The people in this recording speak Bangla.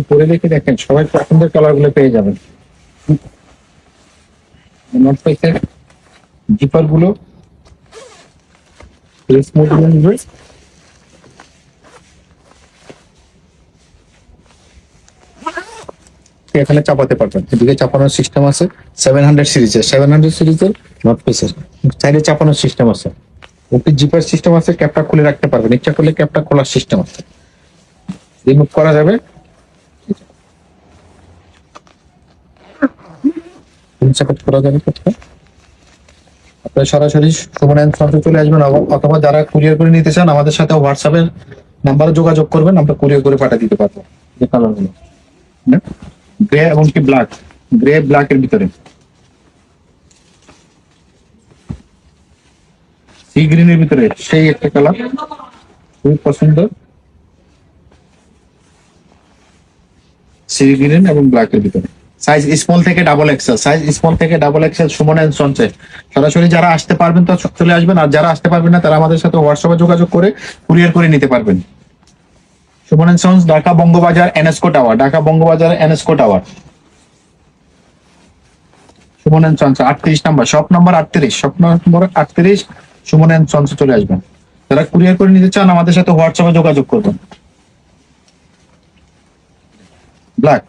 পরে দেখে দেখেন সবাই পছন্দের কালার গুলো পেয়ে যাবেন। নর্থ ফেসের জিপার গুলো এখানে চাপাতে পারবেন, এদিকে চাপানোর সিস্টেম আছে। 700 সিরিজের নর্থ ফেসের সাইডে চাপানোর সিস্টেম আছে। ওটি জিপার সিস্টেম আছে, ক্যাপটা খুলে রাখতে পারবেন, ইচ্ছা করলে ক্যাপটা খোলার সিস্টেম আছে, রিমুভ করা যাবে। করা যাবে কোথায় আপনারা সরাসরি সুমন অ্যান্ড সন্সে চলে আসবেন, অথবা যারা কুরিয়ার করে নিতে চান আমাদের সাথে হোয়াটসঅ্যাপের নাম্বারে যোগাযোগ করবেন, আমরা কুরিয়ার করে পাঠিয়ে দিতে পারবো। যে কালার গুলো গ্রে এবং কি ব্ল্যাক, গ্রে ব্ল্যাক এর ভিতরে সি গ্রিনের ভিতরে সেই একটা কালার খুবই পছন্দ, সি গ্রিন এবং ব্ল্যাক এর ভিতরে। সাইজ স্মল থেকে ডাবল এক্সেল, সাইজ স্মল থেকে ডাবল এক্সেল সুমন এন্ড সন্সে। সরাসরি যারা আসতে পারবেন তো চলে আসবেন, আর যারা আসতে পারবেন না তারা আমাদের সাথে হোয়াটসঅ্যাপে যোগাযোগ করে কুরিয়ার করে নিতে পারবেন। Suman and sons, Dhaka Bangabazar NSCO tower, Dhaka Bangabazar NSCO tower. Suman and sons 38 number, shop number 38, shop number 38, Suman and সন্সে চলে আসবেন। যারা কুরিয়ার করে নিতে চান আমাদের সাথে হোয়াটসঅ্যাপে যোগাযোগ করবেন। ব্ল্যাক